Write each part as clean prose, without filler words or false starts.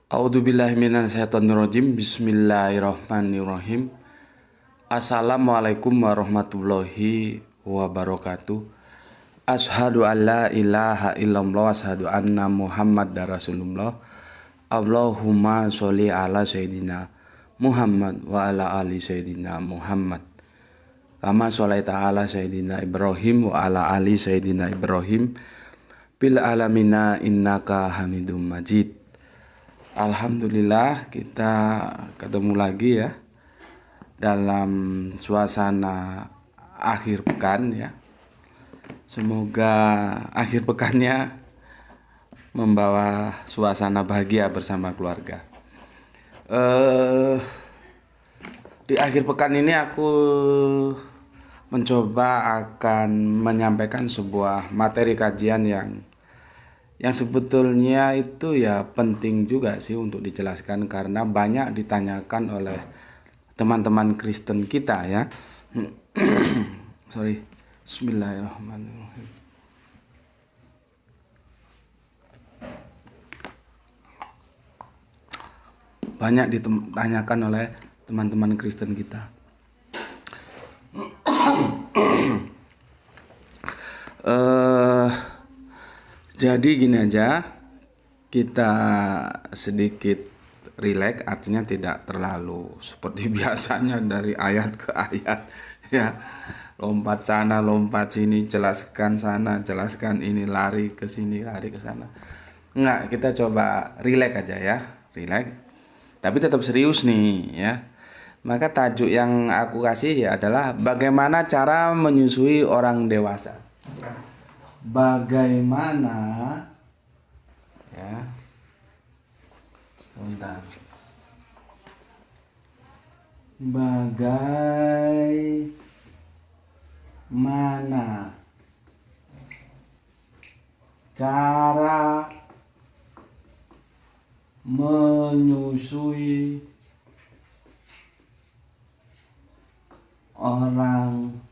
A'udzubillahiminasyaitonirrajim. Bismillahirrahmanirrahim. Assalamualaikum warahmatullahi wabarakatuh. Asyhadu an la ilaha illallah, asyhadu anna Muhammadar Rasulullah. Allahumma sholli ala sayyidina Muhammad wa ala ali sayyidina Muhammad. Kama sholaita ala sayyidina Ibrahim wa ala ali sayyidina Ibrahim bil alamina innaka Hamidum Majid. Alhamdulillah, kita ketemu lagi ya dalam suasana akhir pekan ya. Semoga akhir pekannya membawa suasana bahagia bersama keluarga. Di akhir pekan ini aku mencoba akan menyampaikan sebuah materi kajian yang sebetulnya itu ya penting juga sih untuk dijelaskan, karena banyak ditanyakan oleh teman-teman Kristen kita ya. Bismillahirrahmanirrahim. Banyak ditanyakan oleh teman-teman Kristen kita. Jadi gini aja, kita sedikit rileks, artinya tidak terlalu seperti biasanya dari ayat ke ayat ya. Lompat sana, lompat sini, jelaskan sana, jelaskan ini, lari ke sini, lari ke sana. Enggak, kita coba rileks aja ya, rileks. Tapi tetap serius nih ya. Maka tajuk yang aku kasih ya adalah bagaimana cara menyusui orang dewasa. Bagaimana ya, bentar. Bagaimana cara menyusui orang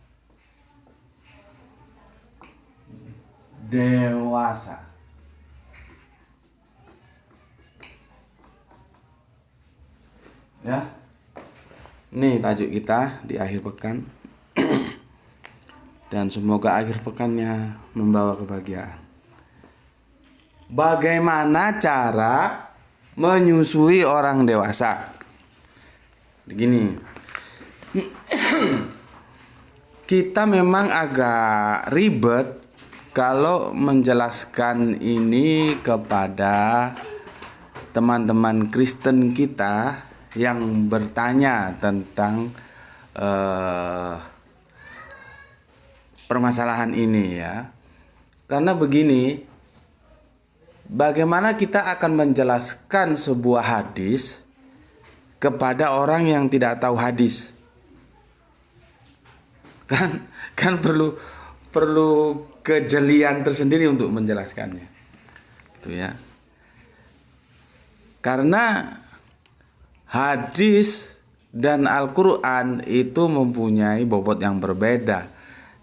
dewasa. Ya. Ini tajuk kita di akhir pekan. Dan semoga akhir pekannya membawa kebahagiaan. Bagaimana cara menyusui orang dewasa? Begini. Kita memang agak ribet kalau menjelaskan ini kepada teman-teman Kristen kita yang bertanya tentang permasalahan ini ya. Karena begini, bagaimana kita akan menjelaskan sebuah hadis kepada orang yang tidak tahu hadis? Kan perlu kejelian tersendiri untuk menjelaskannya. Gitu ya. Karena hadis dan Al-Qur'an itu mempunyai bobot yang berbeda,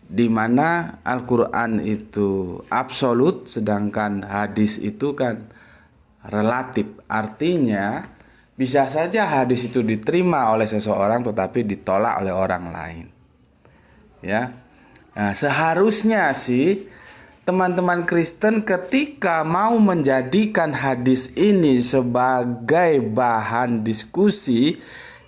di mana Al-Qur'an itu absolut sedangkan hadis itu kan relatif. Artinya bisa saja hadis itu diterima oleh seseorang tetapi ditolak oleh orang lain. Ya. Nah, seharusnya sih teman-teman Kristen ketika mau menjadikan hadis ini sebagai bahan diskusi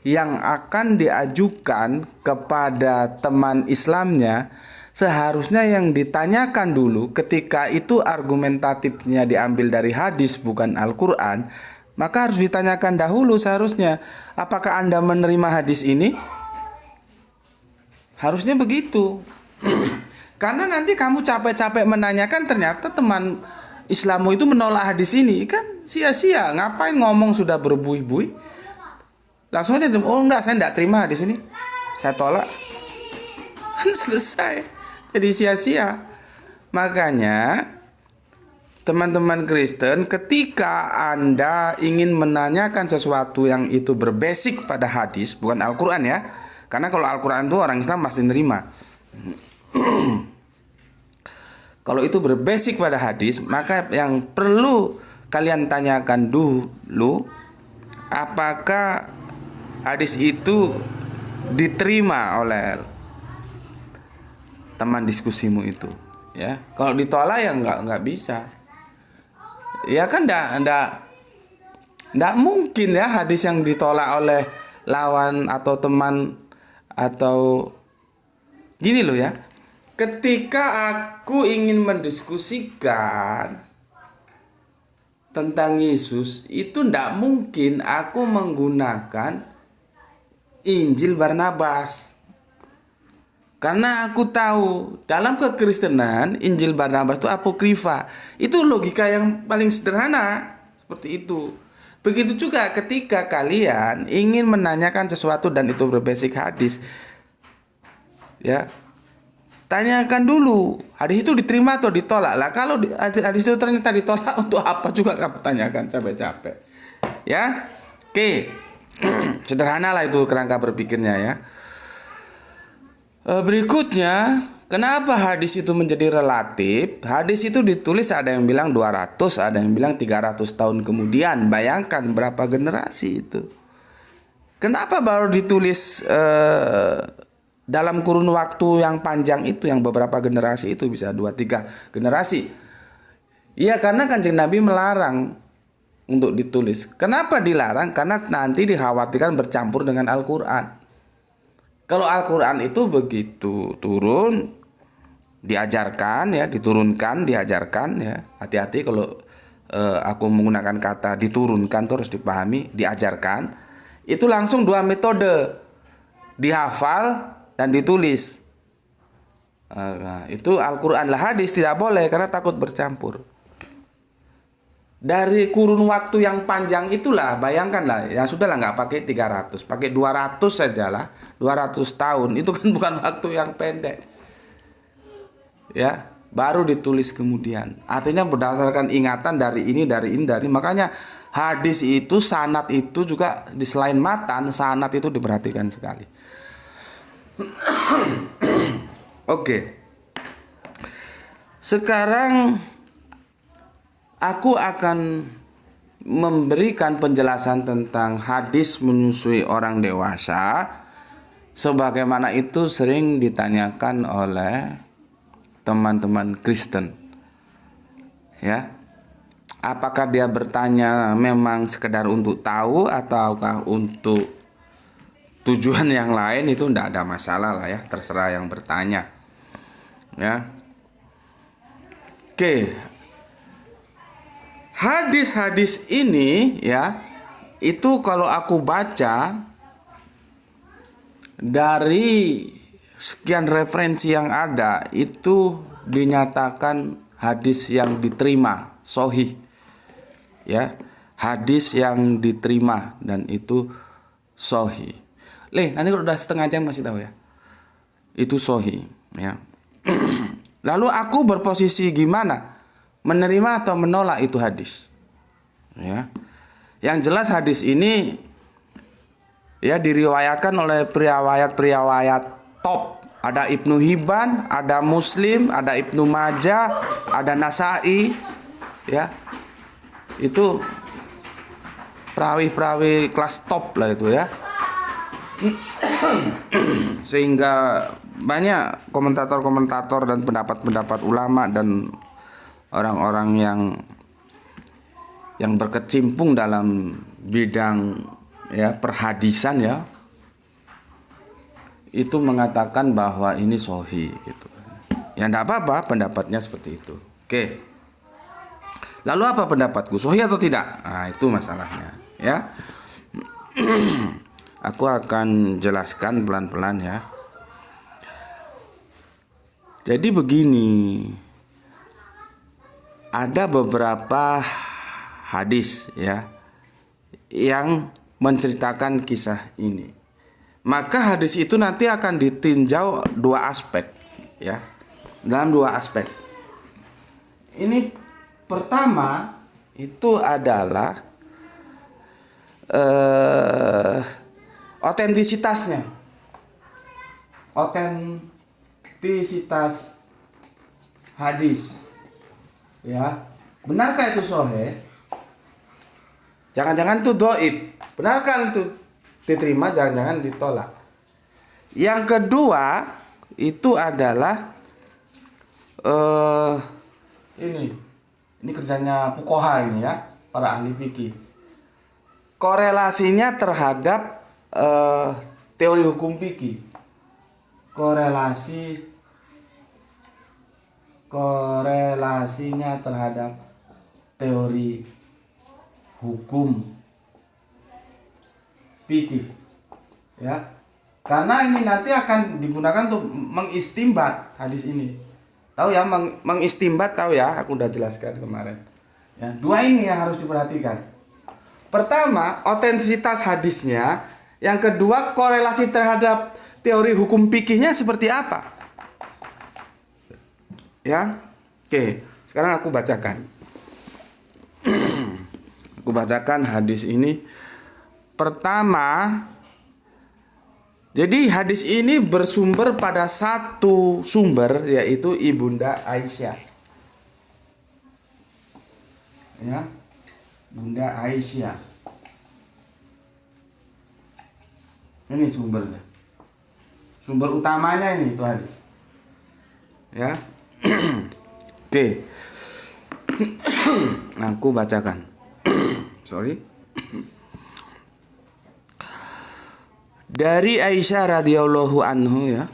yang akan diajukan kepada teman Islamnya, seharusnya yang ditanyakan dulu ketika itu argumentatifnya diambil dari hadis bukan Al-Qur'an, maka harus ditanyakan dahulu seharusnya, apakah Anda menerima hadis ini? Harusnya begitu. Karena nanti kamu capek-capek menanyakan ternyata teman Islammu itu menolak hadis ini, kan sia-sia. Ngapain ngomong sudah berbuih-buih? Langsung aja, oh enggak, saya enggak terima hadis ini, saya tolak. Kan selesai. Jadi sia-sia. Makanya teman-teman Kristen, ketika Anda ingin menanyakan sesuatu yang itu berbasic pada hadis, bukan Al-Qur'an ya. Karena kalau Al-Qur'an itu orang Islam pasti nerima. Kalau itu berbasic pada hadis, maka yang perlu kalian tanyakan dulu apakah hadis itu diterima oleh teman diskusimu itu, ya. Kalau ditolak ya nggak bisa. Ya kan nggak mungkin ya hadis yang ditolak oleh lawan atau teman atau gini loh ya. Ketika aku ingin mendiskusikan tentang Yesus, itu ndak mungkin aku menggunakan Injil Barnabas. Karena aku tahu dalam kekristenan Injil Barnabas itu apokrifa. Itu logika yang paling sederhana, seperti itu. Begitu juga ketika kalian ingin menanyakan sesuatu dan itu berbasis hadis, ya, tanyakan dulu hadis itu diterima atau ditolak. Lah kalau hadis itu ternyata ditolak, untuk apa juga kamu tanyakan capek-capek, ya. Oke. Sederhana lah itu kerangka berpikirnya, ya. Berikutnya, kenapa hadis itu menjadi relatif? Hadis itu ditulis, ada yang bilang 200, ada yang bilang 300 tahun kemudian. Bayangkan berapa generasi itu. Kenapa baru ditulis dalam kurun waktu yang panjang itu, yang beberapa generasi itu, bisa 2-3 generasi? Iya, karena Kanjeng Nabi melarang untuk ditulis. Kenapa dilarang? Karena nanti dikhawatirkan bercampur dengan Al-Quran. Kalau Al-Quran itu begitu turun, diajarkan, ya, diturunkan, diajarkan, ya. Hati-hati kalau aku menggunakan kata diturunkan, terus dipahami, diajarkan. Itu langsung 2 metode, dihafal dan ditulis. Nah, itu Al-Quran. Lah hadis tidak boleh karena takut bercampur. Dari kurun waktu yang panjang itulah, bayangkanlah, ya sudahlah, nggak pakai 300, pakai 200 sajalah, 200 tahun, itu kan bukan waktu yang pendek, ya, baru ditulis kemudian. Artinya berdasarkan ingatan dari ini, makanya hadis itu, sanad itu juga, di selain matan, sanad itu diperhatikan sekali. Oke. Sekarang aku akan memberikan penjelasan tentang hadis menyusui orang dewasa, sebagaimana itu sering ditanyakan oleh teman-teman Kristen. Ya. Apakah dia bertanya memang sekedar untuk tahu ataukah untuk tujuan yang lain, itu tidak ada masalah lah, ya, terserah yang bertanya. Ya. Oke. Hadis-hadis ini, ya, itu kalau aku baca dari sekian referensi yang ada, itu dinyatakan hadis yang diterima, sahih, ya, hadis yang diterima dan itu sahih. Nanti kalau udah setengah jam masih tahu, ya, itu sahih, ya. Lalu aku berposisi gimana? Menerima atau menolak itu hadis, ya. Yang jelas hadis ini, ya, diriwayatkan oleh periwayat top. Ada Ibnu Hibban, ada Muslim, ada Ibnu Majah, ada Nasai, ya. Itu perawi-perawi kelas top lah itu, ya. Sehingga banyak komentator-komentator dan pendapat-pendapat ulama dan orang-orang yang berkecimpung dalam bidang, ya, perhadisan, ya, itu mengatakan bahwa ini sahih, gitu. Ya, enggak apa-apa pendapatnya seperti itu. Oke. Lalu apa pendapatku, sahih atau tidak? Nah, itu masalahnya, ya. Aku akan jelaskan pelan-pelan, ya. Jadi begini, ada beberapa hadis, ya, yang menceritakan kisah ini. Maka hadis itu nanti akan ditinjau 2 aspek, ya. Dalam 2 aspek. Ini pertama itu adalah otentisitasnya. Otentisitas hadis. Ya, benarkah itu sahih? Jangan-jangan itu dhaif. Benarkan itu diterima, jangan-jangan ditolak. Yang kedua itu adalah ini kerjanya fuqaha ini ya, para ahli fikih. Korelasinya terhadap teori hukum fikih. Korelasinya terhadap teori hukum fikih. Ya. Karena ini nanti akan digunakan untuk mengistimbat hadis ini. Tahu ya, mengistimbat tahu ya, aku udah jelaskan kemarin. Ya, dua ini yang harus diperhatikan. Pertama, otentisitas hadisnya. Yang kedua, korelasi terhadap teori hukum fikihnya seperti apa. Ya, oke. Sekarang aku bacakan. Aku bacakan hadis ini. Pertama, jadi hadis ini bersumber pada satu sumber, yaitu Ibunda Aisyah. Ya, Bunda Aisyah. Ini sumbernya. Sumber utamanya ini itu hadis. Ya. Oke. Aku bacakan. Sorry. Dari Aisyah radhiyallahu anhu ya,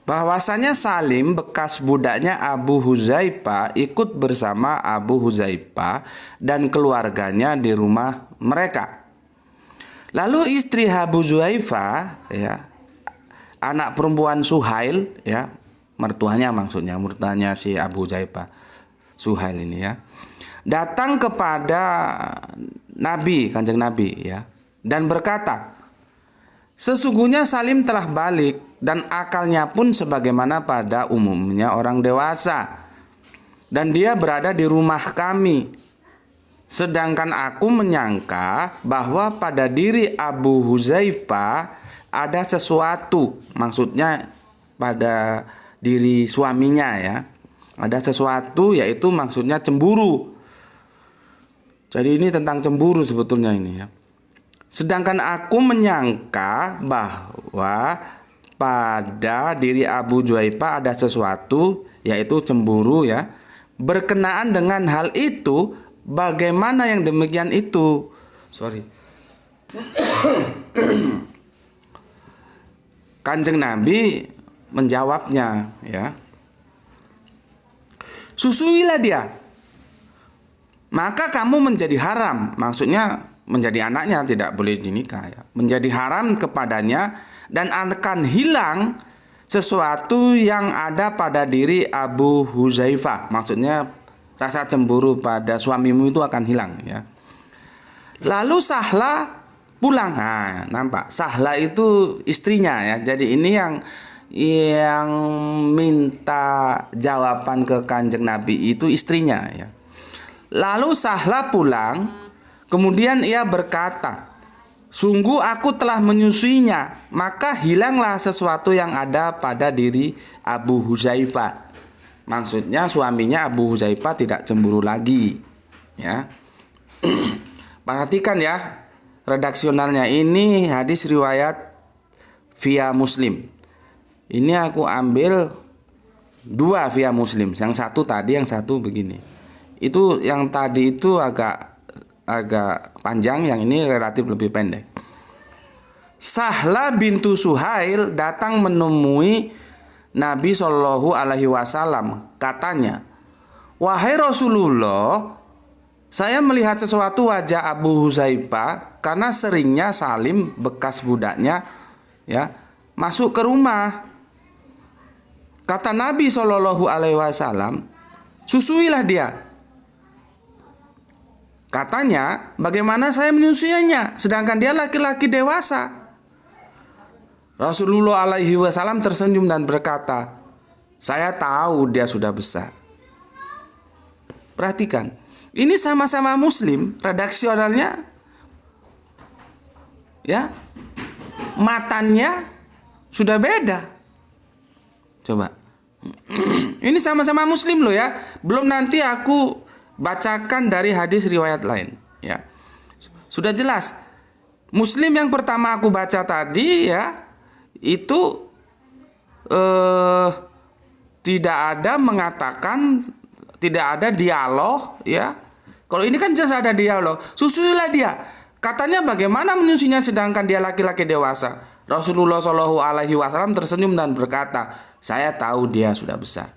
bahwasanya Salim bekas budaknya Abu Huzaifah ikut bersama Abu Huzaifah dan keluarganya di rumah mereka. Lalu istri Abu Huzaifah ya, anak perempuan Suhail ya, mertuanya si Abu Huzaifah, Suhail ini ya, datang kepada Nabi, Kanjeng Nabi ya, dan berkata, sesungguhnya Salim telah balik dan akalnya pun sebagaimana pada umumnya orang dewasa, dan dia berada di rumah kami. Sedangkan aku menyangka bahwa pada diri Abu Huzaifah ada sesuatu, maksudnya pada diri suaminya ya, ada sesuatu, yaitu maksudnya cemburu. Jadi ini tentang cemburu sebetulnya ini ya. Sedangkan aku menyangka bahwa pada diri Abu Huzaifah ada sesuatu, yaitu cemburu ya. Berkenaan dengan hal itu, bagaimana yang demikian itu? Kanjeng Nabi menjawabnya ya. Susuilah dia, maka kamu menjadi haram. Maksudnya menjadi anaknya, tidak boleh dinikah ya. Menjadi haram kepadanya dan akan hilang sesuatu yang ada pada diri Abu Huzaifah. Maksudnya rasa cemburu pada suamimu itu akan hilang ya. Lalu Sahla pulang. Nah, nampak Sahla itu istrinya ya. Jadi ini yang minta jawaban ke Kanjeng Nabi itu istrinya ya. Lalu Sahla pulang. Kemudian ia berkata, sungguh aku telah menyusuinya, maka hilanglah sesuatu yang ada pada diri Abu Huzaifah. Maksudnya suaminya Abu Huzaifah tidak cemburu lagi. Ya, perhatikan ya, redaksionalnya ini hadis riwayat via Muslim. Ini aku ambil dua via Muslim, yang satu tadi, yang satu begini. Itu yang tadi itu agak panjang, yang ini relatif lebih pendek. Sahla bintu Suhail datang menemui Nabi Shallallahu Alaihi Wasallam. Katanya, wahai Rasulullah, saya melihat sesuatu wajah Abu Huzaifah karena seringnya Salim bekas budaknya ya masuk ke rumah. Kata Nabi Shallallahu Alaihi Wasallam, susuilah dia. Katanya, bagaimana saya menyusuinya sedangkan dia laki-laki dewasa? Rasulullah alaihi wasallam tersenyum dan berkata, saya tahu dia sudah besar. Perhatikan, ini sama-sama Muslim, redaksionalnya ya, matannya sudah beda. Coba. Ini sama-sama Muslim loh ya. Belum nanti aku bacakan dari hadis riwayat lain. ya. Sudah jelas. Muslim yang pertama aku baca tadi ya, itu tidak ada mengatakan, tidak ada dialog ya. Kalau ini kan jelas ada dialog. Susuilah dia. Katanya bagaimana menyusuinya sedangkan dia laki-laki dewasa. Rasulullah Shallallahu Alaihi Wasallam tersenyum dan berkata, saya tahu dia sudah besar.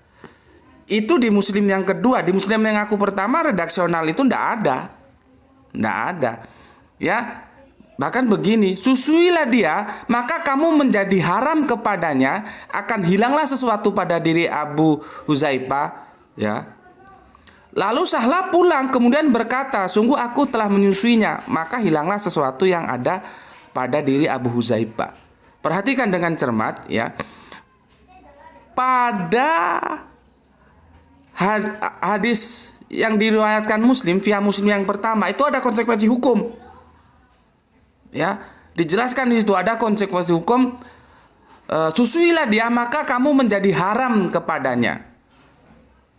Itu di Muslim yang kedua. Di Muslim yang aku pertama redaksional itu ndak ada, ya. Bahkan begini, susuilah dia, maka kamu menjadi haram kepadanya, akan hilanglah sesuatu pada diri Abu Huzaifah, ya. Lalu Sahla pulang kemudian berkata, sungguh aku telah menyusuinya, maka hilanglah sesuatu yang ada pada diri Abu Huzaifah. Perhatikan dengan cermat ya. Pada hadis yang diriwayatkan Muslim, via Muslim yang pertama, itu ada konsekuensi hukum. Ya, dijelaskan di situ ada konsekuensi hukum. Susuilah dia, maka kamu menjadi haram kepadanya.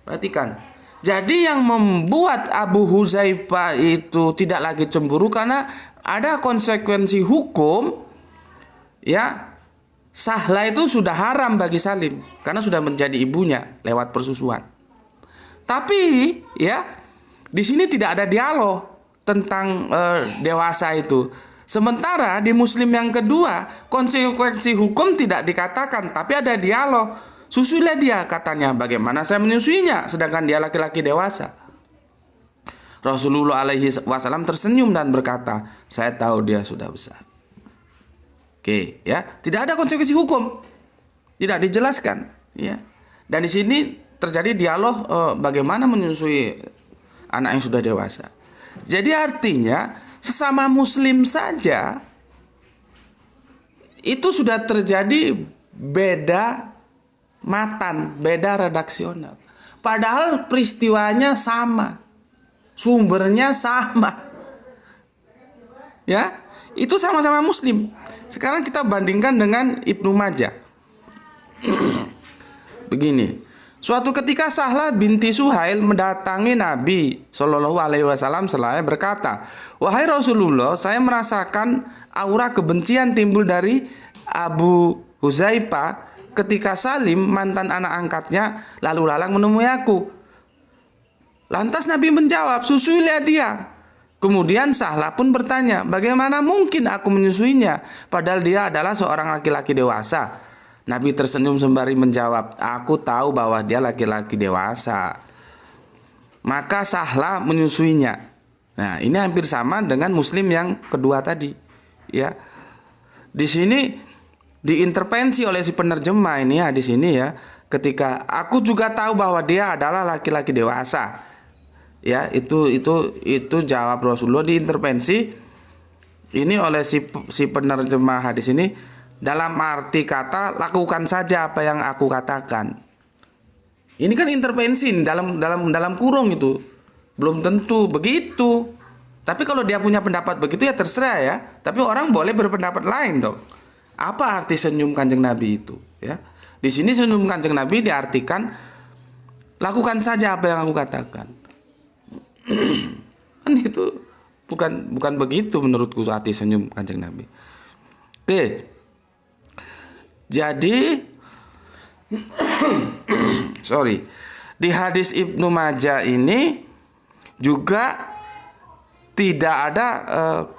Perhatikan. Jadi yang membuat Abu Huzaifah itu tidak lagi cemburu karena ada konsekuensi hukum, ya. Sahla itu sudah haram bagi Salim karena sudah menjadi ibunya lewat persusuan. Tapi ya, di sini tidak ada dialog tentang dewasa itu. Sementara di Muslim yang kedua, konsekuensi hukum tidak dikatakan, tapi ada dialog. Susuilah dia, katanya, bagaimana saya menyusuinya sedangkan dia laki-laki dewasa. Rasulullah alaihi wasallam tersenyum dan berkata, saya tahu dia sudah besar. Oke, ya, tidak ada konsekuensi hukum, tidak dijelaskan, ya. Dan di sini terjadi dialog bagaimana menyusui anak yang sudah dewasa. Jadi artinya sesama Muslim saja itu sudah terjadi beda matan, beda redaksional. Padahal peristiwanya sama, sumbernya sama, ya, itu sama-sama Muslim. Sekarang kita bandingkan dengan Ibnu Majah. Begini, suatu ketika Sahla binti Suhail mendatangi Nabi Shallallahu Alaihi Wasallam seraya berkata, wahai Rasulullah, saya merasakan aura kebencian timbul dari Abu Huzaifah ketika Salim, mantan anak angkatnya, lalu lalang menemui aku. Lantas Nabi menjawab, susuilah dia. Kemudian Sahla pun bertanya, bagaimana mungkin aku menyusuinya, padahal dia adalah seorang laki-laki dewasa. Nabi tersenyum sembari menjawab, aku tahu bahwa dia laki-laki dewasa. Maka Sahla menyusuinya. Nah, ini hampir sama dengan Muslim yang kedua tadi. Ya, di sini diintervensi oleh si penerjemah ini ya, di sini ya, ketika aku juga tahu bahwa dia adalah laki-laki dewasa, ya, itu jawab Rasulullah diintervensi ini oleh si penerjemah hadis ini dalam arti kata lakukan saja apa yang aku katakan. Ini kan intervensi dalam kurung, itu belum tentu begitu. Tapi kalau dia punya pendapat begitu ya terserah ya. Tapi orang boleh berpendapat lain dong. Apa arti senyum Kanjeng Nabi itu? Ya, di sini senyum Kanjeng Nabi diartikan lakukan saja apa yang aku katakan. Kan itu bukan begitu menurutku arti senyum Kanjeng Nabi. Oke. Jadi di hadis Ibnu Majah ini juga tidak ada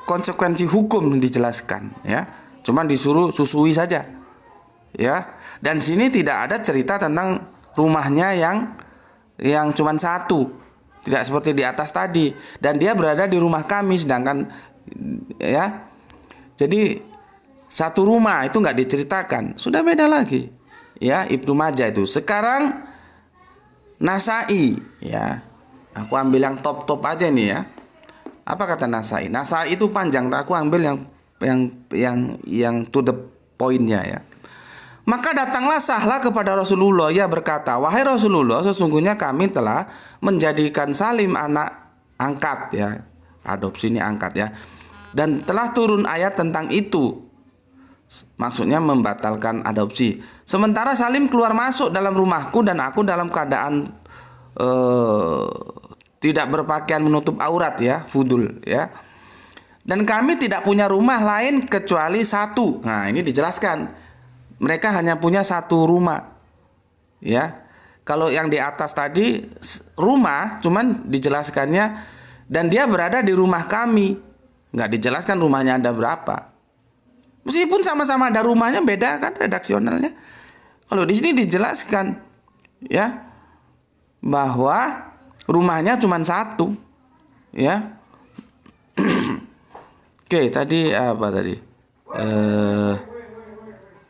konsekuensi hukum dijelaskan, ya. Cuman disuruh susui saja, ya. Dan sini tidak ada cerita tentang rumahnya yang cuman satu, tidak seperti di atas tadi. Dan dia berada di rumah kami, sedangkan ya, jadi satu rumah itu nggak diceritakan, sudah beda lagi, ya. Ibnu Majah itu. Sekarang Nasai, ya. Aku ambil yang top aja nih ya. Apa kata Nasai? Nasai itu panjang, aku ambil yang to the point-nya ya. Maka datanglah Sahla kepada Rasulullah, ia berkata, wahai Rasulullah, sesungguhnya kami telah menjadikan Salim anak angkat, ya. Adopsi ini angkat, ya. Dan telah turun ayat tentang itu. Maksudnya membatalkan adopsi. Sementara Salim keluar masuk dalam rumahku dan aku dalam keadaan tidak berpakaian menutup aurat ya, fudul ya. Dan kami tidak punya rumah lain kecuali satu. Nah, ini dijelaskan. Mereka hanya punya satu rumah. Ya. Kalau yang di atas tadi rumah, cuman dijelaskannya dan dia berada di rumah kami. Nggak dijelaskan rumahnya ada berapa. Meskipun sama-sama ada rumahnya, beda kan redaksionalnya. Kalau di sini dijelaskan ya bahwa rumahnya cuma satu. Ya. Oke, tadi apa tadi?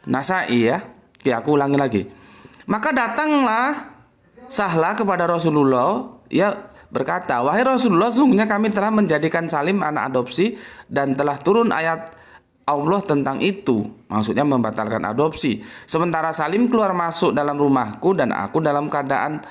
Nasai ya. Oke, aku ulangi lagi. Maka datanglah Sahla kepada Rasulullah, ya berkata, "Wahai Rasulullah, sesungguhnya kami telah menjadikan Salim anak adopsi dan telah turun ayat Allah tentang itu." Maksudnya membatalkan adopsi. Sementara Salim keluar masuk dalam rumahku dan aku dalam keadaan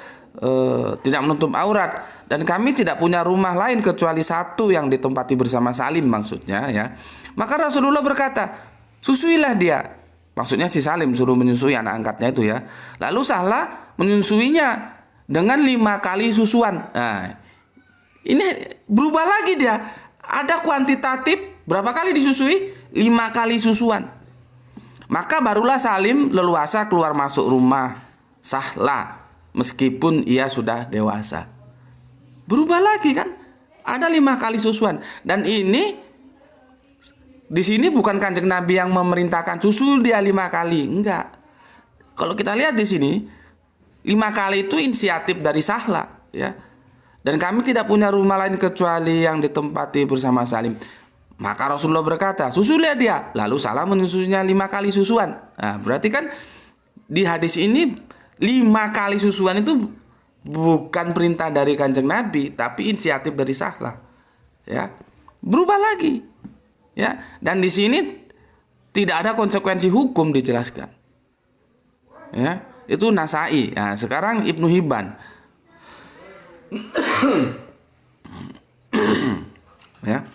tidak menutup aurat, dan kami tidak punya rumah lain kecuali satu yang ditempati bersama Salim, maksudnya ya. Maka Rasulullah berkata, "Susuilah dia." Maksudnya si Salim suruh menyusui anak angkatnya itu ya. Lalu Sahla menyusuinya dengan 5 kali susuan. Nah, ini berubah lagi dia. Ada kuantitatif berapa kali disusui? 5 kali susuan. Maka barulah Salim leluasa keluar masuk rumah Sahla meskipun ia sudah dewasa. Berubah lagi kan? Ada 5 kali susuan. Dan ini di sini bukan Kanjeng Nabi yang memerintahkan susul dia 5 kali, enggak. Kalau kita lihat di sini 5 kali itu inisiatif dari Sahla ya. Dan kami tidak punya rumah lain kecuali yang ditempati bersama Salim. Maka Rasulullah berkata, "Susulilah dia." Lalu Sahla menyusuinya 5 kali susuan. Nah, berarti kan di hadis ini 5 kali susuan itu bukan perintah dari Kanjeng Nabi, tapi inisiatif dari Sahla. Ya. Berubah lagi. Ya, dan di sini tidak ada konsekuensi hukum dijelaskan. Ya, itu Nasai. Nah, sekarang Ibnu Hibban. Ya.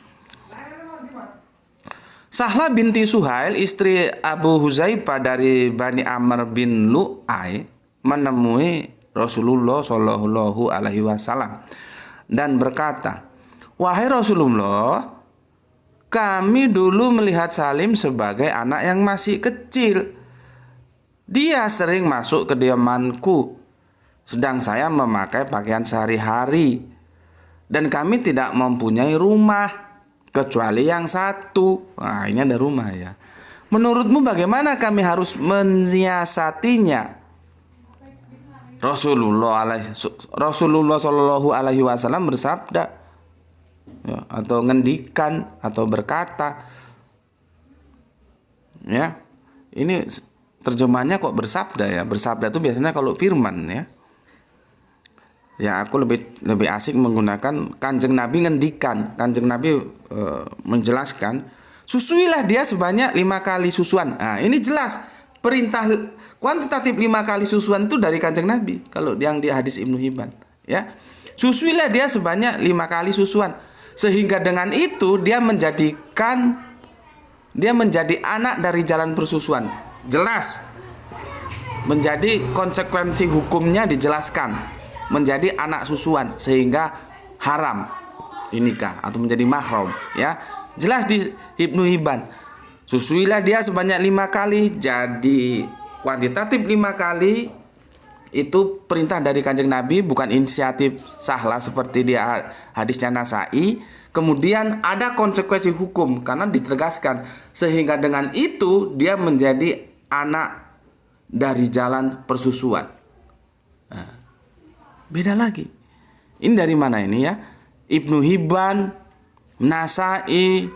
Sahla binti Suhail, istri Abu Huzaifah dari Bani Amr bin Lu'ai, menemui Rasulullah Shallallahu Alaihi Wasallam dan berkata, "Wahai Rasulullah, kami dulu melihat Salim sebagai anak yang masih kecil. Dia sering masuk ke kediamanku, sedang saya memakai pakaian sehari-hari. Dan kami tidak mempunyai rumah, kecuali yang satu." Nah, ini ada rumah ya. "Menurutmu bagaimana kami harus menyiasatinya?" Rasulullah Shallallahu Alaihi Wasallam bersabda, ya, atau ngendikan atau berkata, ya, ini terjemahannya kok bersabda ya. Bersabda itu biasanya kalau firman ya. Ya, aku lebih asik menggunakan Kanjeng Nabi ngendikan. Kanjeng Nabi menjelaskan, "Susuilah dia sebanyak 5 kali susuan." Nah, ini jelas perintah kuantitatif 5 kali susuan itu dari Kanjeng Nabi. Kalau yang di hadis Ibnu Hibban, ya. Susuilah dia sebanyak 5 kali susuan. Sehingga dengan itu dia menjadi anak dari jalan persusuan. Jelas. Menjadi konsekuensi hukumnya dijelaskan. Menjadi anak susuan sehingga haram dinikah atau menjadi mahram ya. Jelas di Ibnu Hibban. Susuilah dia sebanyak 5 kali. Jadi kuantitatif 5 kali itu perintah dari Kanjeng Nabi, bukan inisiatif Sahla seperti di hadisnya Nasai. Kemudian ada konsekuensi hukum karena ditegaskan, sehingga dengan itu dia menjadi anak dari jalan persusuan. Nah, beda lagi. Ini dari mana ini ya? Ibnu Hibban, Nasai,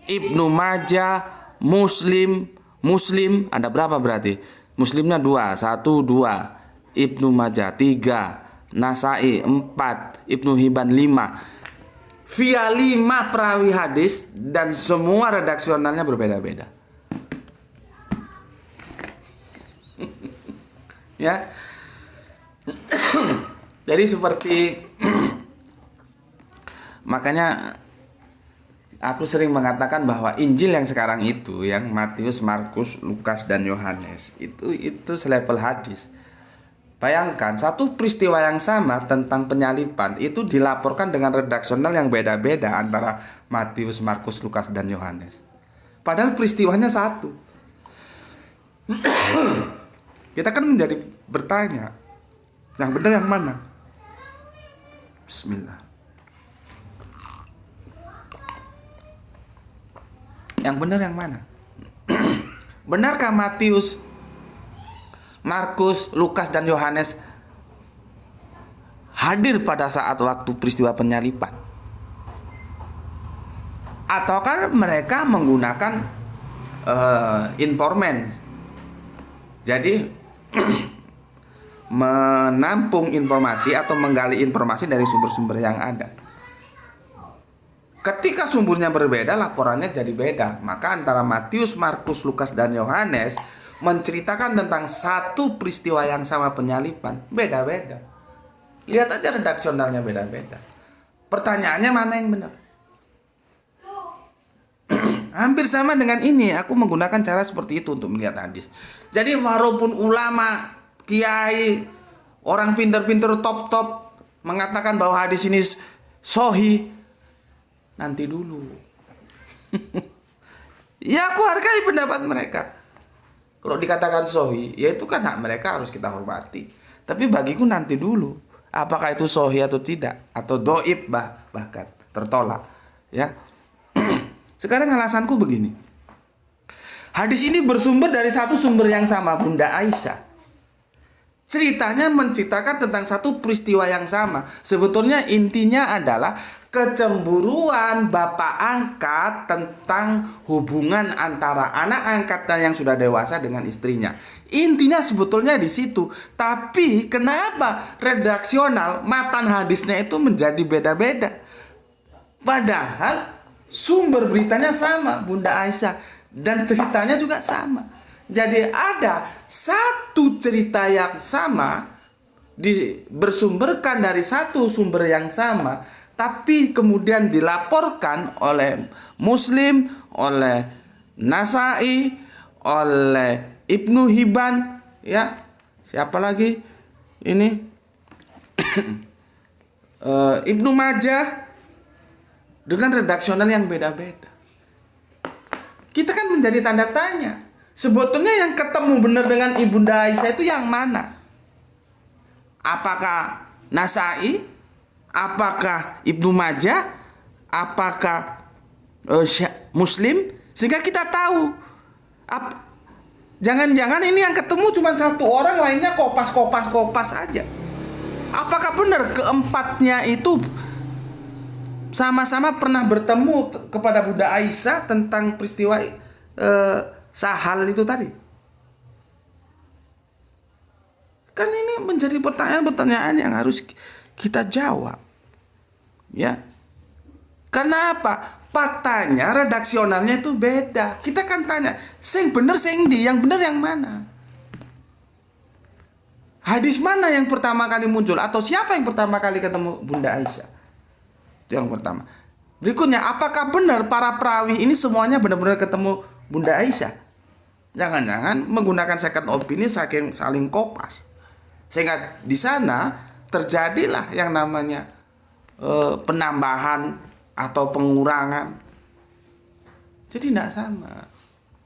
Ibnu Majah, Muslim ada berapa berarti? Muslimnya 2, 1, 2. Ibnu Majah 3, Nasai 4, Ibnu Hibban 5. Via 5 perawi hadis dan semua redaksionalnya berbeda-beda. Ya. Jadi seperti makanya aku sering mengatakan bahwa Injil yang sekarang itu, yang Matius, Markus, Lukas dan Yohanes itu selevel hadis. Bayangkan satu peristiwa yang sama tentang penyaliban itu dilaporkan dengan redaksional yang beda-beda antara Matius, Markus, Lukas, dan Yohanes. Padahal peristiwanya satu. Kita kan menjadi bertanya, yang benar yang mana? Bismillah. Yang benar yang mana? Benarkah Matius, Markus, Lukas, dan Yohanes hadir pada saat waktu peristiwa penyaliban? Ataukah mereka menggunakan informan? Jadi menampung informasi atau menggali informasi dari sumber-sumber yang ada. Ketika sumbernya berbeda, laporannya jadi beda. Maka antara Matius, Markus, Lukas, dan Yohanes menceritakan tentang satu peristiwa yang sama penyaliban, beda-beda. Lihat aja redaksionalnya beda-beda. Pertanyaannya mana yang benar? Hampir sama dengan ini, aku menggunakan cara seperti itu untuk melihat hadis. Jadi walaupun ulama, kiai, orang pinter-pinter top-top mengatakan bahwa hadis ini sahih, nanti dulu. Ya, aku hargai pendapat mereka. Kalau dikatakan sahih, ya itu kan hak mereka, harus kita hormati. Tapi bagiku nanti dulu, apakah itu sahih atau tidak, atau doib bahkan tertolak, ya. Sekarang alasanku begini. Hadis ini bersumber dari satu sumber yang sama, Bunda Aisyah. Ceritanya menceritakan tentang satu peristiwa yang sama. Sebetulnya intinya adalah kecemburuan bapak angkat tentang hubungan antara anak angkatnya yang sudah dewasa dengan istrinya. Intinya sebetulnya di situ. Tapi kenapa redaksional matan hadisnya itu menjadi beda-beda? Padahal sumber beritanya sama, Bunda Aisyah, dan ceritanya juga sama. Jadi ada satu cerita yang sama bersumberkan dari satu sumber yang sama, tapi kemudian dilaporkan oleh Muslim, oleh Nasai, oleh Ibnu Hibban, ya. Siapa lagi? Ini Ibnu Majah, dengan redaksional yang beda-beda. Kita kan menjadi tanda tanya. Sebetulnya yang ketemu benar dengan Ibunda Aisyah itu yang mana? Apakah Nasai? Apakah Ibnu Majah? Apakah Muslim? Sehingga kita tahu. Jangan-jangan ini yang ketemu cuma satu orang, lainnya kopas aja. Apakah benar keempatnya itu sama-sama pernah bertemu kepada Bunda Aisyah tentang peristiwa Sahal itu tadi? Kan ini menjadi pertanyaan-pertanyaan yang harus kita jawab. Ya. Karena apa? Faktanya redaksionalnya itu beda. Kita kan tanya, sing bener sing di, yang bener yang mana? Hadis mana yang pertama kali muncul, atau siapa yang pertama kali ketemu Bunda Aisyah? Itu yang pertama. Berikutnya, apakah benar para perawi ini semuanya benar-benar ketemu Bunda Aisyah? Jangan-jangan menggunakan second opinion saling kopas. Sehingga di sana terjadilah yang namanya penambahan atau pengurangan. Jadi tidak sama.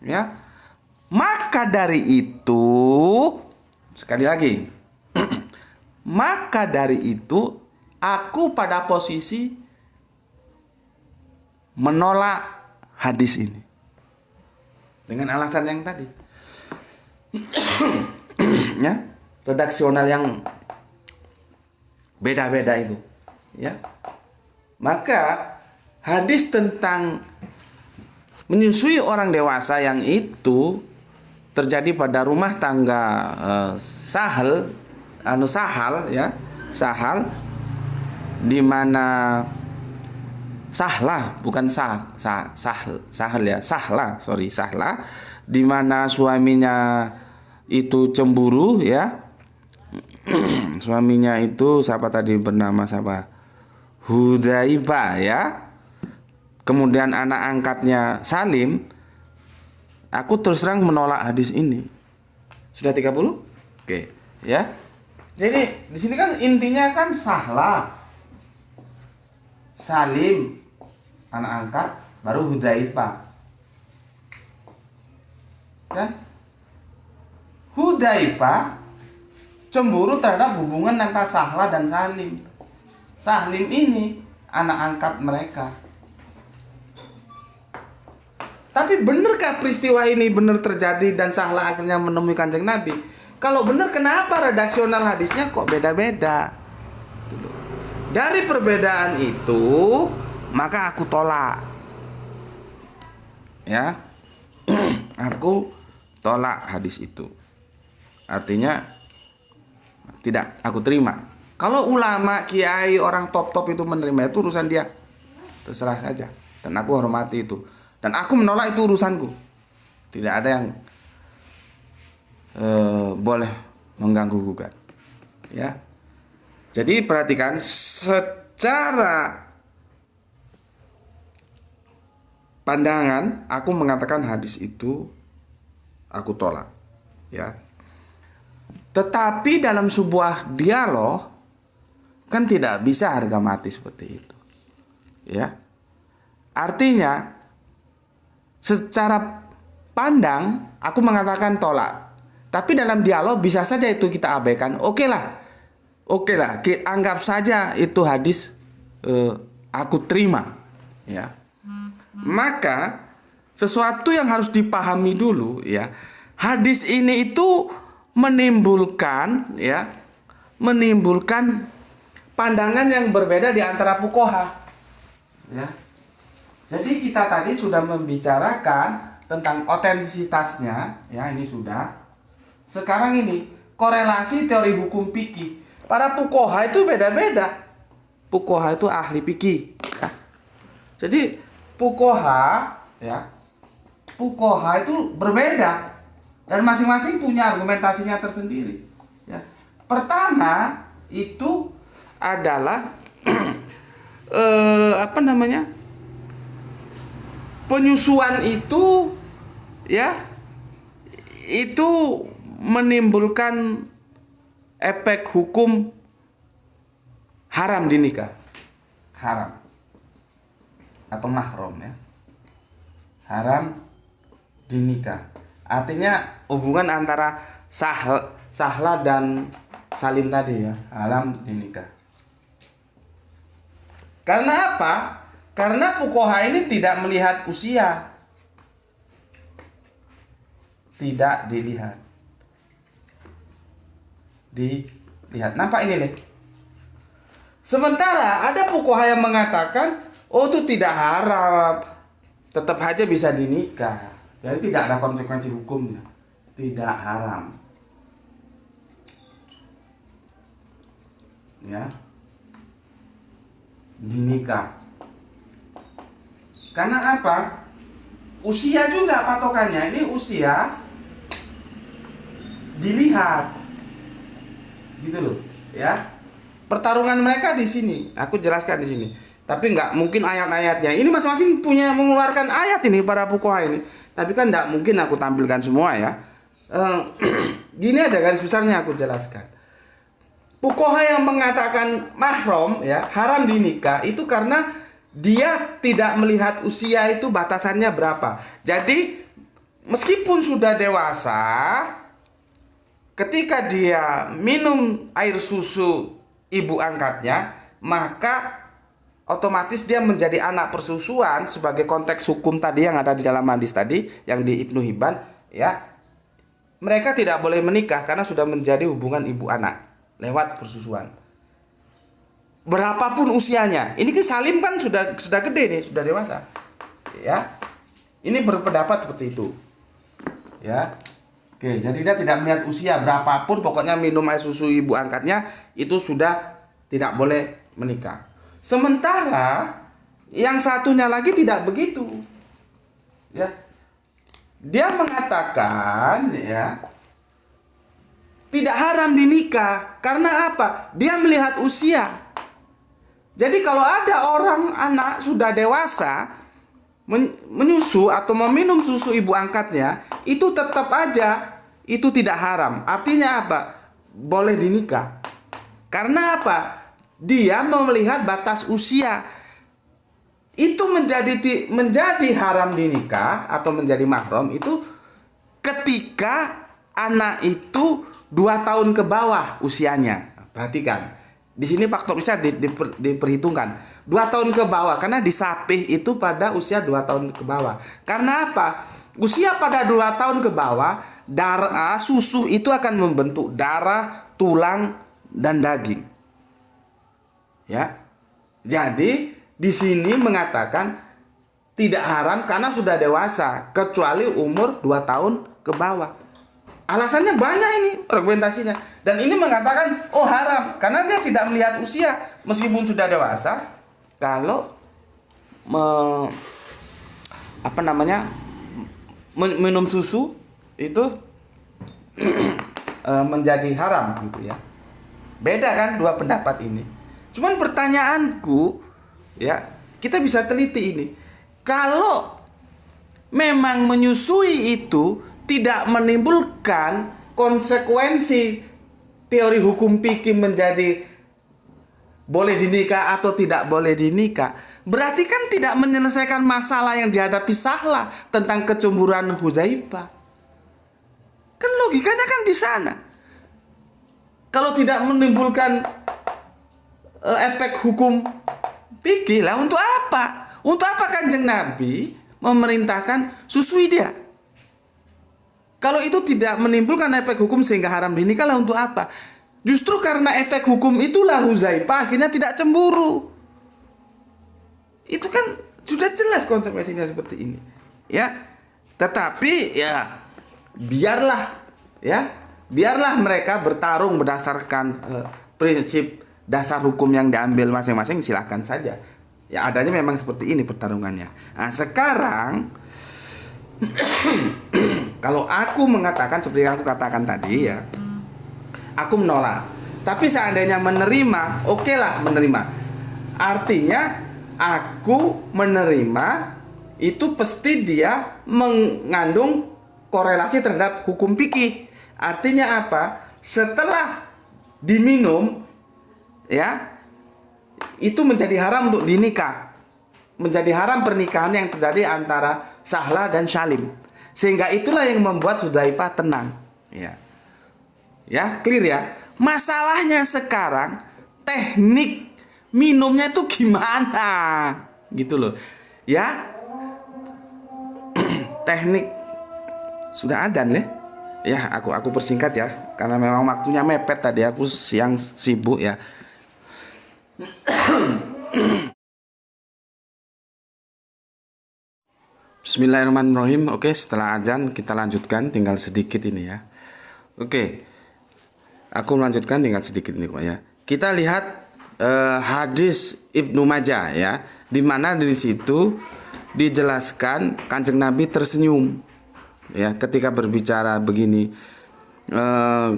Ya. Maka dari itu, sekali lagi, maka dari itu aku pada posisi menolak hadis ini dengan alasan yang tadi. Ya, redaksional yang beda-beda itu, ya. Maka hadis tentang menyusui orang dewasa yang itu terjadi pada rumah tangga Sahal, ya, Sahal, di mana Sahlah, bukan Sahal ya, Sahlah, di mana suaminya itu cemburu, ya. Suaminya itu siapa tadi, bernama siapa? Hudzaifah, ya. Kemudian anak angkatnya Salim. Aku terus terang menolak hadis ini. Sudah 30? Oke, ya. Jadi di sini kan intinya kan Sahla, Salim, anak angkat, baru Hudzaifah. Kan? Hudzaifah cemburu terhadap hubungan antara Sahla dan Salim. Salim ini anak angkat mereka. Tapi benarkah peristiwa ini benar terjadi dan Sahla akhirnya menemui Kanjeng Nabi? Kalau benar, kenapa redaksional hadisnya kok beda-beda? Dari perbedaan itu, maka aku tolak. Ya. Aku tolak hadis itu. Artinya tidak aku terima. Kalau ulama, kiai, orang top-top itu menerima, itu urusan dia. Terserah saja. Dan aku hormati itu. Dan aku menolak, itu urusanku. Tidak ada yang boleh mengganggu gugat. Ya. Jadi perhatikan, secara pandangan aku mengatakan hadis itu aku tolak. Ya. Tetapi dalam sebuah dialog kan tidak bisa harga mati seperti itu. Ya. Artinya secara pandang aku mengatakan tolak. Tapi dalam dialog bisa saja itu kita abaikan. Oke lah, anggap saja itu hadis aku terima. Ya. Maka sesuatu yang harus dipahami dulu, ya, hadis ini itu menimbulkan pandangan yang berbeda di antara fuqaha. Ya. Jadi kita tadi sudah membicarakan tentang otentisitasnya, ya, ini sudah. Sekarang ini korelasi teori hukum fikih. Para fuqaha itu beda-beda. Fuqaha itu ahli fikih, ya. Jadi fuqaha itu berbeda dan masing-masing punya argumentasinya tersendiri. Ya. Pertama itu adalah penyusuan itu, ya, itu menimbulkan efek hukum haram di nikah, haram atau mahram, ya, haram di nikah. Artinya hubungan antara Sahla dan Salim tadi, ya, haram di nikah. Karena apa? Karena fuqaha ini tidak melihat usia. Tidak dilihat. Nampak ini nih. Sementara ada fuqaha yang mengatakan, oh itu tidak haram, tetap aja bisa dinikah. Jadi tidak ada konsekuensi hukumnya. Tidak haram. Ya. Dinikah. Karena apa? Usia juga patokannya. Ini usia dilihat. Gitu loh, ya. Pertarungan mereka di sini. Aku jelaskan di sini. Tapi nggak mungkin ayat-ayatnya. Ini masing-masing punya mengeluarkan ayat ini para fuqaha ini. Tapi kan nggak mungkin aku tampilkan semua, ya. Gini aja garis besarnya aku jelaskan. Fuqaha yang mengatakan mahram, ya, haram dinikah itu karena dia tidak melihat usia itu batasannya berapa. Jadi meskipun sudah dewasa, ketika dia minum air susu ibu angkatnya, maka otomatis dia menjadi anak persusuan sebagai konteks hukum tadi yang ada di dalam hadis tadi yang di Ibnu Hibban, ya. Mereka tidak boleh menikah karena sudah menjadi hubungan ibu anak lewat persusuan. Berapapun usianya. Ini kan Salim kan sudah gede nih, sudah dewasa. Ya. Ini berpendapat seperti itu. Ya. Oke, jadi dia tidak melihat usia berapapun, pokoknya minum air susu ibu angkatnya itu sudah tidak boleh menikah. Sementara yang satunya lagi tidak begitu. Ya. Dia mengatakan, ya, tidak haram dinikah karena apa? Dia melihat usia. Jadi kalau ada orang anak sudah dewasa menyusu atau meminum susu ibu angkatnya, itu tetap aja itu tidak haram. Artinya apa? Boleh dinikah. Karena apa? Dia melihat batas usia. Itu menjadi haram dinikah atau menjadi mahram itu ketika anak itu 2 tahun ke bawah usianya. Perhatikan. Di sini faktor usia diperhitungkan. 2 tahun ke bawah karena disapih itu pada usia 2 tahun ke bawah. Karena apa? Usia pada 2 tahun ke bawah, darah susu itu akan membentuk darah, tulang dan daging. Ya. Jadi di sini mengatakan tidak haram karena sudah dewasa kecuali umur 2 tahun ke bawah. Alasannya banyak ini argumentasinya. Dan ini mengatakan oh haram karena dia tidak melihat usia meskipun sudah dewasa. Kalau minum susu itu menjadi haram gitu ya. Beda kan dua pendapat ini. Cuman pertanyaanku ya, kita bisa teliti ini. Kalau memang menyusui itu tidak menimbulkan konsekuensi teori hukum fikih menjadi boleh dinikah atau tidak boleh dinikah, berarti kan tidak menyelesaikan masalah yang dihadapi Sahla tentang kecemburuan Hudzaifah. Kan logikanya kan di sana. Kalau tidak menimbulkan efek hukum fikih lah, untuk apa? Untuk apa Kanjeng Nabi memerintahkan susui dia? Kalau itu tidak menimbulkan efek hukum sehingga haram dinikah lah, untuk apa? Justru karena efek hukum itulah Hudzaifah akhirnya tidak cemburu. Itu kan sudah jelas konsekuensinya seperti ini. Ya. Tetapi ya biarlah mereka bertarung berdasarkan prinsip dasar hukum yang diambil masing-masing, silakan saja. Ya adanya memang seperti ini pertarungannya. Nah sekarang kalau aku mengatakan seperti yang aku katakan tadi ya, aku menolak. Tapi seandainya menerima, oke lah menerima. Artinya aku menerima itu pasti dia mengandung korelasi terhadap hukum fikih. Artinya apa? Setelah diminum ya, itu menjadi haram untuk dinikah. Menjadi haram pernikahan yang terjadi antara Sahla dan Salim. Sehingga itulah yang membuat Hudzaifah tenang. Ya. Ya, clear ya. Masalahnya sekarang teknik minumnya itu gimana? Gitu loh. Ya. Teknik sudah adzan ya. Ya, aku persingkat ya karena memang waktunya mepet tadi, aku siang sibuk ya. Bismillahirrahmanirrahim. Oke, setelah azan kita lanjutkan, tinggal sedikit ini ya. Oke. Aku melanjutkan tinggal sedikit ini kok ya. Kita lihat hadis Ibnu Majah ya, di mana di situ dijelaskan Kanjeng Nabi tersenyum ya ketika berbicara begini.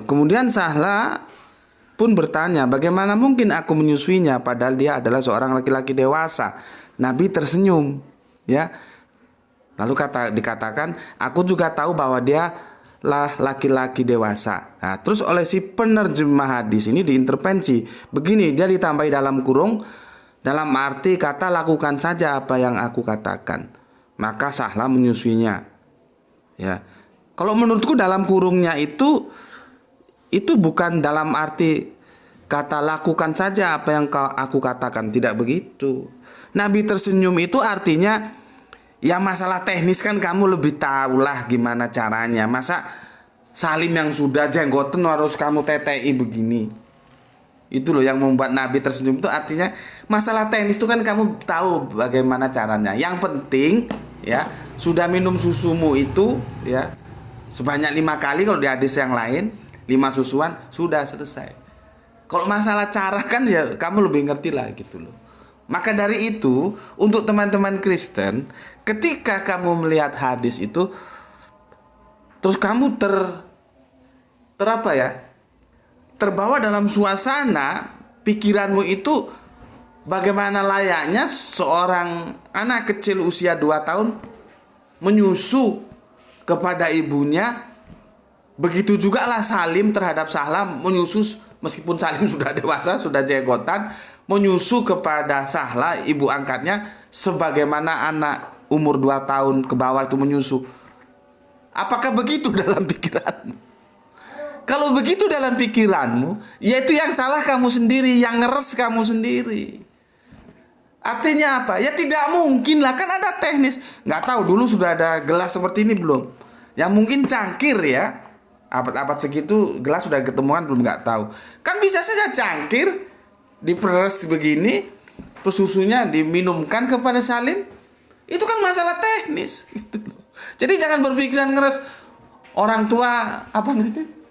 Kemudian Sahla pun bertanya, bagaimana mungkin aku menyusuinya padahal dia adalah seorang laki-laki dewasa. Nabi tersenyum ya. Lalu dikatakan, aku juga tahu bahwa dia lah laki-laki dewasa. Nah, terus oleh si penerjemah hadis ini diintervensi. Begini, dia ditambahi dalam kurung, dalam arti kata lakukan saja apa yang aku katakan. Maka Sahla menyusuinya. Ya. Kalau menurutku dalam kurungnya itu bukan dalam arti kata lakukan saja apa yang aku katakan, tidak begitu. Nabi tersenyum itu artinya ya masalah teknis kan kamu lebih tahulah gimana caranya. Masa Salim yang sudah jenggoten harus kamu tetei begini. Itu loh yang membuat Nabi tersenyum, itu artinya masalah teknis itu kan kamu tahu bagaimana caranya. Yang penting ya sudah minum susumu itu ya sebanyak 5 kali, kalau di hadis yang lain 5 susuan sudah selesai. Kalau masalah cara kan ya kamu lebih ngerti lah gitu loh. Maka dari itu untuk teman-teman Kristen, ketika kamu melihat hadis itu terus kamu terbawa dalam suasana pikiranmu itu bagaimana layaknya seorang anak kecil usia 2 tahun menyusu kepada ibunya. Begitu juga lah Salim terhadap Sahla menyusu meskipun Salim sudah dewasa, sudah jenggotan, menyusu kepada Sahla, ibu angkatnya, sebagaimana anak umur 2 tahun ke bawah itu menyusu. Apakah begitu dalam pikiranmu? Kalau begitu dalam pikiranmu, ya itu yang salah kamu sendiri, yang ngeres kamu sendiri. Artinya apa? Ya tidak mungkin lah, kan ada teknis. Nggak tahu dulu sudah ada gelas seperti ini belum? Yang mungkin cangkir ya. Abad-abad segitu gelas sudah ketemuan belum, nggak tahu. Kan bisa saja cangkir diperes begini, terus susunya diminumkan kepada Salim. Itu kan masalah teknis gitu loh. Jadi jangan berpikiran ngeres. Orang tua apa nanti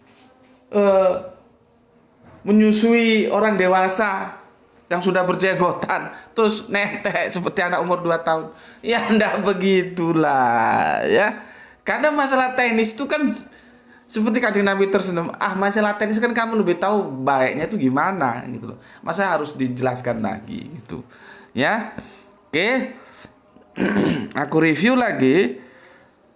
menyusui orang dewasa yang sudah berjenggotan terus netek seperti anak umur 2 tahun. Ya enggak begitulah ya. Karena masalah teknis itu kan seperti Kanjeng Nabi tersenyum, masalah teknis kan kamu lebih tahu baiknya itu gimana gitu loh. Masa harus dijelaskan lagi gitu. Ya. Oke. Aku review lagi.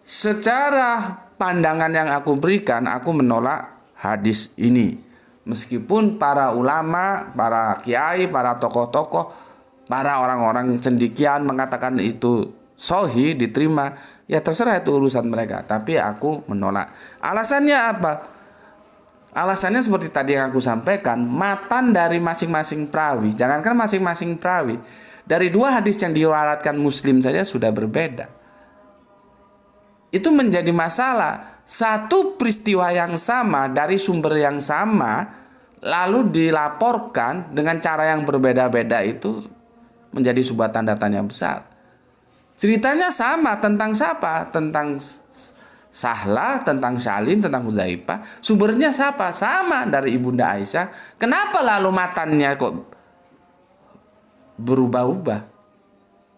Secara pandangan yang aku berikan, aku menolak hadis ini. Meskipun para ulama, para kiai, para tokoh-tokoh, para orang-orang cendekiawan mengatakan itu sahih, diterima, ya terserah, itu urusan mereka. Tapi aku menolak. Alasannya apa? Alasannya seperti tadi yang aku sampaikan, matan dari masing-masing perawi. Jangankan masing-masing perawi, dari 2 hadis yang diriwayatkan Muslim saja sudah berbeda. Itu menjadi masalah. Satu peristiwa yang sama dari sumber yang sama lalu dilaporkan dengan cara yang berbeda-beda, itu menjadi sebuah tanda tanya besar. Ceritanya sama tentang siapa? Tentang Sahla, tentang Salim, tentang Hudzaifah. Sumbernya siapa? Sama, dari Ibunda Aisyah. Kenapa lalu matannya kok berubah-ubah?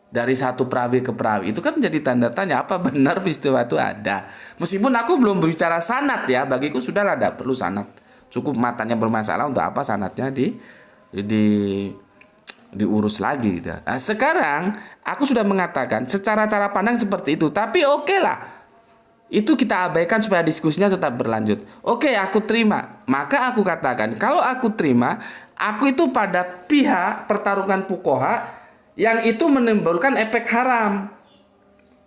Dari satu perawi ke perawi, itu kan menjadi tanda tanya, apa benar peristiwa itu ada. Meskipun aku belum berbicara sanad ya, bagiku sudahlah, tidak perlu sanad, cukup matanya bermasalah, untuk apa sanadnya diurus lagi gitu. Nah, sekarang aku sudah mengatakan secara cara pandang seperti itu, tapi oke lah, itu kita abaikan supaya diskusinya tetap berlanjut. Oke, aku terima. Maka aku katakan, kalau aku terima, aku itu pada pihak pertarungan fuqaha yang itu menimbulkan efek haram.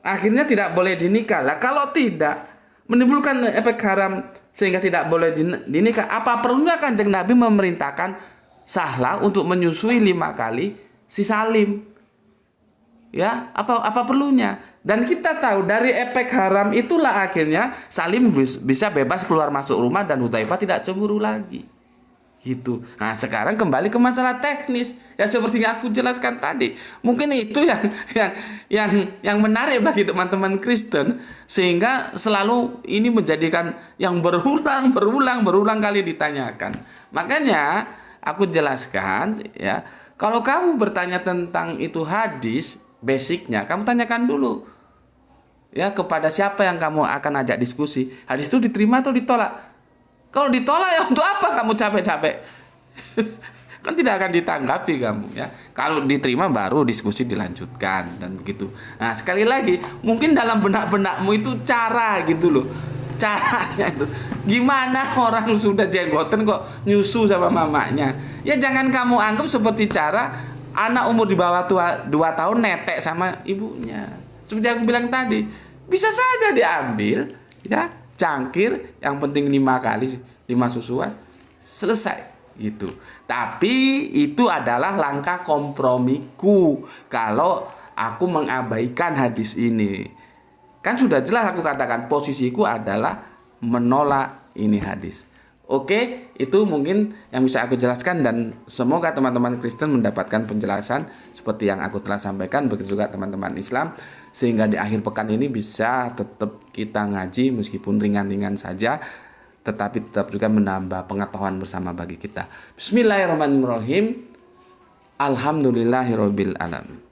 Akhirnya tidak boleh dinikah. Lah kalau tidak menimbulkan efek haram sehingga tidak boleh dinikah, apa perlunya Kanjeng Nabi memerintahkan Sahla untuk menyusui 5 kali si Salim? Ya, apa perlunya? Dan kita tahu dari efek haram itulah akhirnya Salim bisa bebas keluar masuk rumah dan Hudzaifah tidak cemburu lagi. Gitu. Nah, sekarang kembali ke masalah teknis. Ya seperti yang aku jelaskan tadi. Mungkin itu yang menarik bagi teman-teman Kristen, sehingga selalu ini menjadikan yang berulang kali ditanyakan. Makanya aku jelaskan ya, kalau kamu bertanya tentang itu hadis, basicnya kamu tanyakan dulu ya kepada siapa yang kamu akan ajak diskusi. Hadis itu diterima atau ditolak? Kalau ditolak, ya untuk apa kamu capek-capek? Kan tidak akan ditanggapi kamu ya. Kalau diterima baru diskusi dilanjutkan dan begitu. Nah, sekali lagi, mungkin dalam benak-benakmu itu cara gitu loh. Caranya itu gimana orang sudah jenggotan kok nyusu sama mamanya. Ya jangan kamu anggap seperti cara anak umur di bawah 2 tahun netek sama ibunya. Seperti aku bilang tadi, bisa saja diambil ya, cangkir, yang penting 5 kali 5 susuan, selesai gitu. Tapi itu adalah langkah kompromiku kalau aku mengabaikan hadis ini. Kan sudah jelas aku katakan posisiku adalah menolak ini hadis. Oke, itu mungkin yang bisa aku jelaskan, dan semoga teman-teman Kristen mendapatkan penjelasan seperti yang aku telah sampaikan, begitu juga teman-teman Islam, sehingga di akhir pekan ini bisa tetap kita ngaji meskipun ringan-ringan saja, tetapi tetap juga menambah pengetahuan bersama bagi kita. Bismillahirrahmanirrahim. Alhamdulillahirabbil alamin.